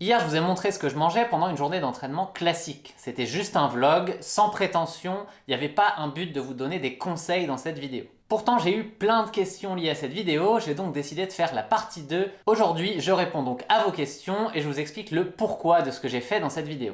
Hier, je vous ai montré ce que je mangeais pendant une journée d'entraînement classique. C'était juste un vlog, sans prétention, il n'y avait pas un but de vous donner des conseils dans cette vidéo. Pourtant, j'ai eu plein de questions liées à cette vidéo, j'ai donc décidé de faire la partie 2. Aujourd'hui, je réponds donc à vos questions et je vous explique le pourquoi de ce que j'ai fait dans cette vidéo.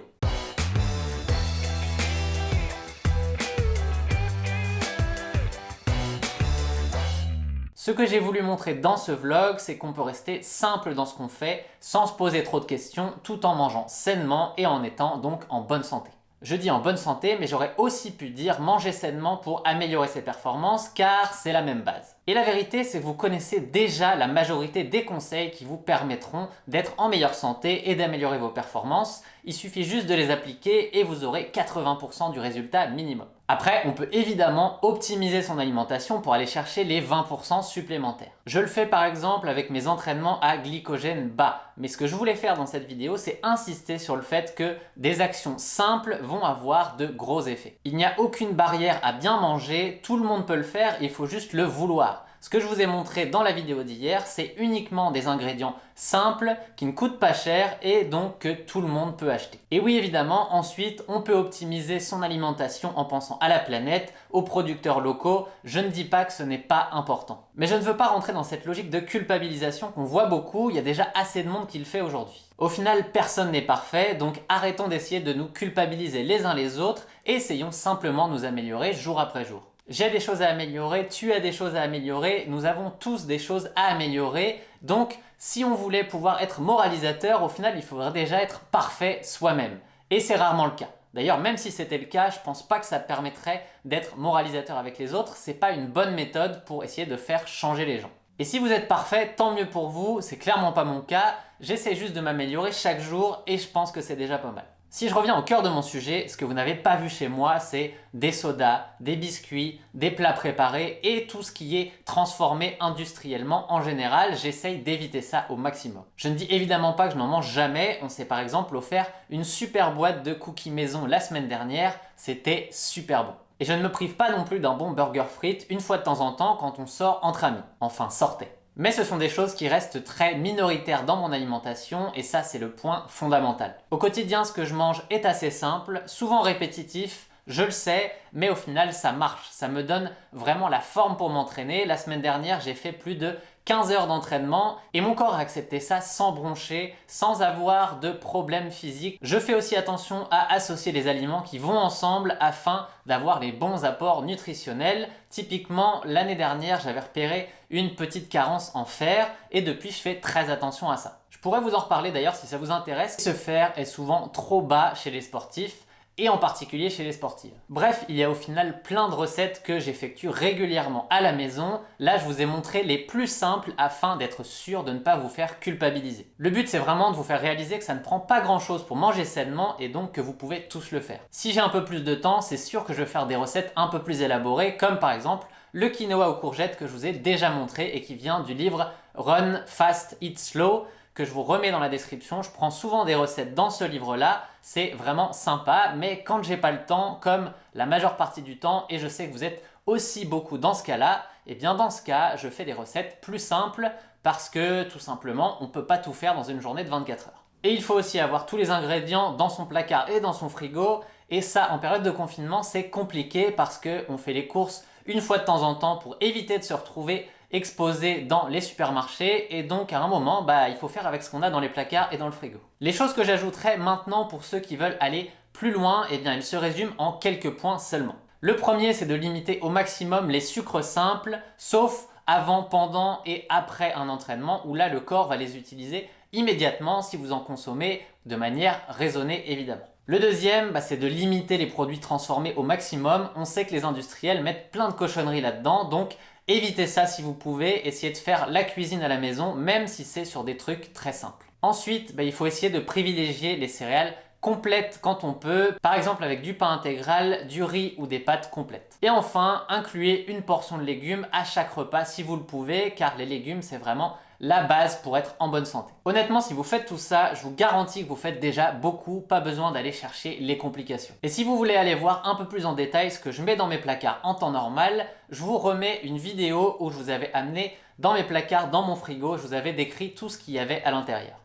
Ce que j'ai voulu montrer dans ce vlog, c'est qu'on peut rester simple dans ce qu'on fait, sans se poser trop de questions, tout en mangeant sainement et en étant donc en bonne santé. Je dis en bonne santé, mais j'aurais aussi pu dire manger sainement pour améliorer ses performances, car c'est la même base. Et la vérité, c'est que vous connaissez déjà la majorité des conseils qui vous permettront d'être en meilleure santé et d'améliorer vos performances. Il suffit juste de les appliquer et vous aurez 80% du résultat minimum. Après, on peut évidemment optimiser son alimentation pour aller chercher les 20% supplémentaires. Je le fais par exemple avec mes entraînements à glycogène bas. Mais ce que je voulais faire dans cette vidéo, c'est insister sur le fait que des actions simples vont avoir de gros effets. Il n'y a aucune barrière à bien manger, tout le monde peut le faire, il faut juste le vouloir. Ce que je vous ai montré dans la vidéo d'hier, c'est uniquement des ingrédients simples, qui ne coûtent pas cher et donc que tout le monde peut acheter. Et oui, évidemment, ensuite, on peut optimiser son alimentation en pensant à la planète, aux producteurs locaux. Je ne dis pas que ce n'est pas important. Mais je ne veux pas rentrer dans cette logique de culpabilisation qu'on voit beaucoup, il y a déjà assez de monde qui le fait aujourd'hui. Au final, personne n'est parfait, donc arrêtons d'essayer de nous culpabiliser les uns les autres et essayons simplement de nous améliorer jour après jour. J'ai des choses à améliorer, tu as des choses à améliorer, nous avons tous des choses à améliorer. Donc, si on voulait pouvoir être moralisateur, au final, il faudrait déjà être parfait soi-même. Et c'est rarement le cas. D'ailleurs, même si c'était le cas, je pense pas que ça permettrait d'être moralisateur avec les autres. C'est pas une bonne méthode pour essayer de faire changer les gens. Et si vous êtes parfait, tant mieux pour vous, c'est clairement pas mon cas. J'essaie juste de m'améliorer chaque jour et je pense que c'est déjà pas mal. Si je reviens au cœur de mon sujet, ce que vous n'avez pas vu chez moi, c'est des sodas, des biscuits, des plats préparés et tout ce qui est transformé industriellement en général. J'essaye d'éviter ça au maximum. Je ne dis évidemment pas que je n'en mange jamais. On s'est par exemple offert une super boîte de cookies maison la semaine dernière. C'était super bon. Et je ne me prive pas non plus d'un bon burger frites une fois de temps en temps quand on sort entre amis. Enfin, sortez. Mais ce sont des choses qui restent très minoritaires dans mon alimentation et ça c'est le point fondamental. Au quotidien, ce que je mange est assez simple, souvent répétitif, je le sais, mais au final ça marche. Ça me donne vraiment la forme pour m'entraîner. La semaine dernière, j'ai fait plus de 15 heures d'entraînement et mon corps a accepté ça sans broncher, sans avoir de problème physique. Je fais aussi attention à associer les aliments qui vont ensemble afin d'avoir les bons apports nutritionnels. Typiquement, l'année dernière, j'avais repéré une petite carence en fer et depuis, je fais très attention à ça. Je pourrais vous en reparler d'ailleurs si ça vous intéresse. Ce fer est souvent trop bas chez les sportifs et en particulier chez les sportives. Bref, il y a au final plein de recettes que j'effectue régulièrement à la maison. Là, je vous ai montré les plus simples afin d'être sûr de ne pas vous faire culpabiliser. Le but, c'est vraiment de vous faire réaliser que ça ne prend pas grand-chose pour manger sainement et donc que vous pouvez tous le faire. Si j'ai un peu plus de temps, c'est sûr que je vais faire des recettes un peu plus élaborées, comme par exemple le quinoa aux courgettes que je vous ai déjà montré et qui vient du livre Run Fast Eat Slow, que je vous remets dans la description. Je prends souvent des recettes dans ce livre-là, c'est vraiment sympa, mais quand j'ai pas le temps, comme la majeure partie du temps, et je sais que vous êtes aussi beaucoup dans ce cas-là, et bien dans ce cas, je fais des recettes plus simples parce que tout simplement, on peut pas tout faire dans une journée de 24 heures. Et il faut aussi avoir tous les ingrédients dans son placard et dans son frigo, et ça, en période de confinement, c'est compliqué parce qu'on fait les courses une fois de temps en temps pour éviter de se retrouver exposé dans les supermarchés et donc à un moment, il faut faire avec ce qu'on a dans les placards et dans le frigo. Les choses que j'ajouterai maintenant pour ceux qui veulent aller plus loin, eh bien, elles se résument en quelques points seulement. Le premier, c'est de limiter au maximum les sucres simples, sauf avant, pendant et après un entraînement où là, le corps va les utiliser immédiatement si vous en consommez de manière raisonnée évidemment. Le deuxième, c'est de limiter les produits transformés au maximum. On sait que les industriels mettent plein de cochonneries là-dedans, donc évitez ça si vous pouvez, essayez de faire la cuisine à la maison, même si c'est sur des trucs très simples. Ensuite, il faut essayer de privilégier les céréales complètes quand on peut, par exemple avec du pain intégral, du riz ou des pâtes complètes. Et enfin, incluez une portion de légumes à chaque repas si vous le pouvez, car les légumes c'est vraiment la base pour être en bonne santé. Honnêtement, si vous faites tout ça, je vous garantis que vous faites déjà beaucoup, pas besoin d'aller chercher les complications. Et si vous voulez aller voir un peu plus en détail ce que je mets dans mes placards en temps normal, je vous remets une vidéo où je vous avais amené dans mes placards, dans mon frigo, je vous avais décrit tout ce qu'il y avait à l'intérieur.